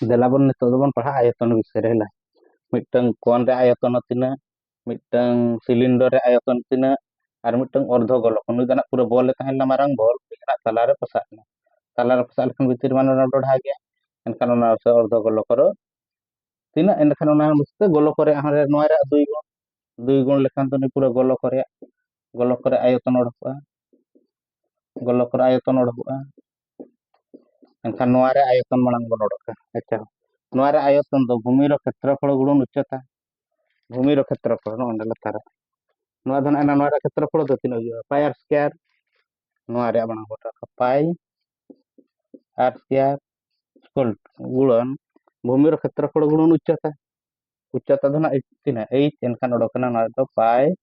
Delabon nito dobon pahak ayoton bisere lah. Mitang kon re ayoton tina, mitang silinder re ayoton tina, ar mitang ordho golok. Nui dana pura bol tahan la marang bol, kena talare pasak na. Talare pasak lekan bitir mana na dodha gya. Enkan ona se ordho golok koro. Tina enkan ona muste golok kore ahare noare dui gun lekan to ni pura golok kore ayoton odhoka. Golok kore ayoton odhoka. Enkan noare ayoton manang bon odhoka. Acha. Noare ayoton do bhumi ro kshetrofol gulun uccata. Bhumi ro kshetrofol no onde latara. Noa dhana ena noare kshetrofol do tino gyo. Pi r square noare manang bon odhoka. Pi r square equal gulun bhumi ro kshetrofol gulun uccata. Uccata dhana tina 8 enkan odhokana noa do pi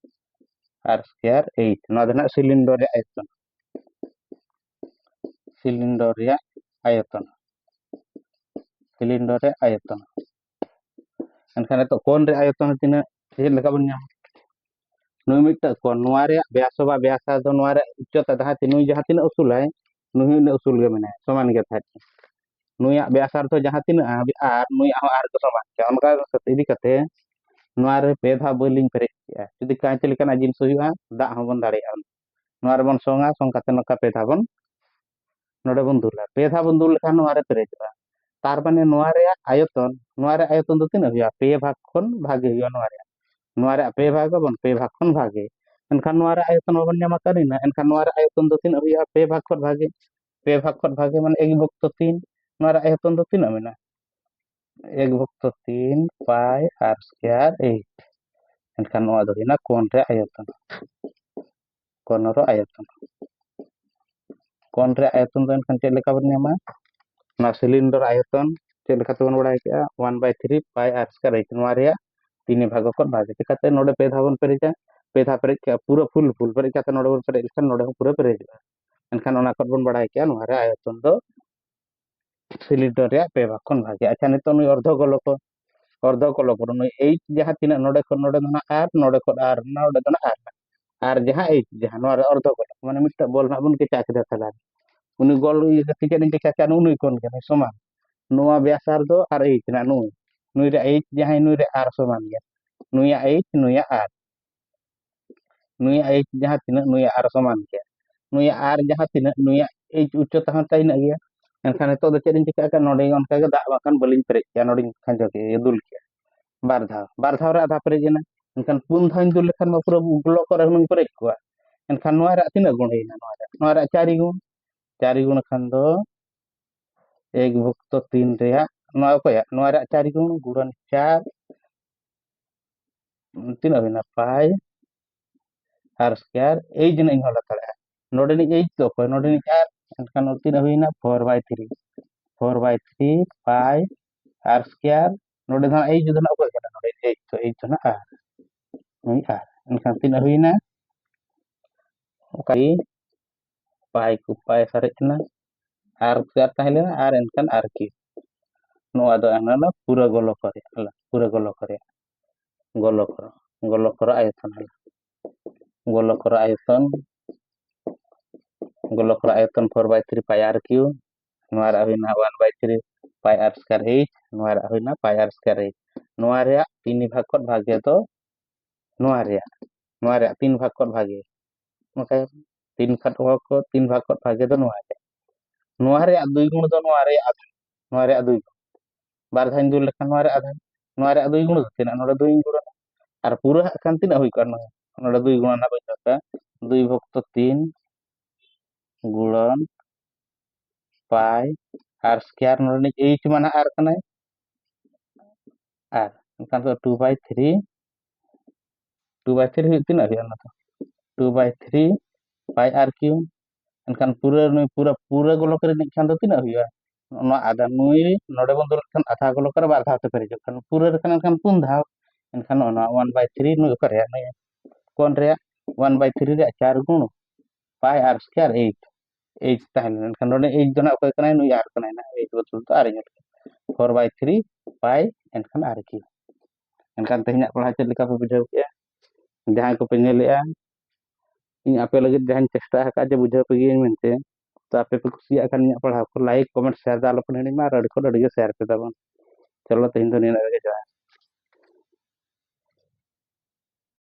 r square 8. Noa dhana cylinder re ayoton. Cylinder re ayoton. Cylinder re ayoton. Enkan itu kon re ayoton tina chel leka bon nyam. Nui mitta kon noare biasa do noare uccata dhaati nui jaha tina usulai nui ne usul ge mena soman ge thati. Nui ak biasa to jaha tina ar nui ak ar ko soman. Onka idi kate noare pe dha boiling pere ya. Judi kancil lekan ajin suyuha dak hobon dareya. Noare bon songa song kate noka pe dha bon node bon dula. Pe dha bon dul lekan noare perejoa. तार माने नोआ रे आयतन दो तीन हुआ पे भाग खन भागे हुआ नोआ रे पे भाग बन पे भाग खन भागे एनखान नोआ रे आयतन बन ᱧᱟᱢᱟ करिना एनखान नोआ रे आयतन दो तीन हुआ पे भाग खन भागे माने एक भुक्त तीन नोआ रे आयतन दो तीन मेना एक भुक्त तीन पाई आर स्क्वायर 8 एनखान नोआ दो हिना कोन रो आयतन दो एनखान चेक लेका बन ᱧᱟᱢᱟ ना सिलिंडर आयतन चेक लेका तबन बड़ाय के 1/3 पाई आर स्क्वायर 8 नोआ रे तीन भाग को भाग चिकाते नोडे पे धावन पेरेजा पे धा पेरेज के पूरा फुल पेरेज काते नोडे बन पेरेज लेखान नोडे पूरा पेरेज एनखान ओना कट बन बड़ाय के नोआ रे आयतन दो सिलिंडर रे पे भाग कोन भाग अच्छा नितो नुई अर्ध गोलक नुई एच जहां तीना नोडे खन नोडे दना आर नोडे खन आर नोडे दना आर जहां एच जहां नोआ रे अर्ध गोलक माने मिट्टा बॉल ना बन के चाक दे तला उनी गोल गति के निके चाचा उनी कोन के समान नोआ व्यासार दो आर एच ना नुई रे एच जहां नुई रे आर समान गया नुया एच नुया आर नुया एच जहां तीना नुया आर समान गया नुया आर जहां तीना नुया एच उच्चता हन ताइना गया एनखान नितो दो चेरिन चिका का नोडे ओनका के दा बाखान बलिन पेरेज के नोडे खंजो के दुल के बार धाव रे आधा पेरेज ना एनखान पुन धाव दुल लेखान मा पूरा गुलो करे हुन पेरेज को एनखान नोआ रे तीना गुण हेना नोआ रे चारि गुण खान दो एक भुक्त तीन रे नोआ को या नोआ रे चारि गुण गुणन 4 तीना बिना पाई आर स्क्वायर ए जन इन होला तले नोडे नि एच तो को नोडे नि आर एनखान तीना हुइना 4/3 पाई आर स्क्वायर नोडे धा एच दना को kana नोडे एच तो एच ना आर नुई आर एनखान तीना हुइना ओकाई पाई को पाई सारे ना आर स्क्वायर ताहेलेना आर एनखान आर की नोआ दो एना पूरा गोलक करे हला पूरा गोलक करे आयतन हला गोलक करे आयतन 4/3 पाई आर क्यू नोआ रे हुइना 1/3 पाई आर स्क्वायर एच नोआ रे हुइना पाई आर स्क्वायर एच नोआ रे तीन भाग को भागे तो नोआ रे तीन भाग को भागे मका तीन भाग को भागे तो नोआ रे दुई गुण दो नोआ रे दुई बार धाइन दुल लेखान नोआ रे दुई गुण तीना नोडे दुई गुण और पूरा खान तीना हुई कर नोडे दुई गुण ना बजका दुई भक्त तीन गुणन पाई आर स्क्वायर नोडे एच माना आर कनाय आर एनखान तो 2/3 2/3 हुई तीना हुई ना तो 2/3 पाई आर क्यू एनखान पूरा गोलक रे निखान तो तीना हुई नो आधा नुई नोडे बन दुल खान आधा गोलक रे बार धाव ते पेरेज खान पूरा रे खान पुन धाव एनखान ओना 1/3 नुई करे नय कोन रे 1/3 रे 4 गुण पाई आर स्क्वायर 8 एच ताहन एनखान नोडे एच दना को कनाय नुई आर कनाय ना एच बतुल तो आर 4/3 पाई एनखान आर की एनखान तेहना पढ़ा चेक लेका पे बुझाव के जहां को पे नेलेआ इन आपे लगे जहां चेष्टा हका जे बुझाव पे गिन मेनते तो आपे पे कुसिया खान ᱤᱧᱟᱹᱜ ᱯᱟᱲᱦᱟᱣ ᱠᱚ ᱞᱟᱭᱤᱠ ᱠᱚᱢᱮᱱᱴ ᱥᱮᱭᱟᱨ ᱫᱚ ᱟᱞᱚᱯᱮ ᱦᱤᱲᱤᱧ ᱢᱟ ᱟᱨ ᱟᱹᱰᱤ ᱠᱷᱚᱱ ᱟᱹᱰᱤ ᱜᱮ ᱥᱮᱭᱟᱨ ᱯᱮ ᱛᱟᱵᱚᱱ ᱪᱚᱞᱚ ᱛᱮᱦᱮᱧ ᱫᱚ ᱱᱤᱱᱟᱹᱜ ᱨᱮᱜᱮ ᱡᱚᱦᱟᱨ।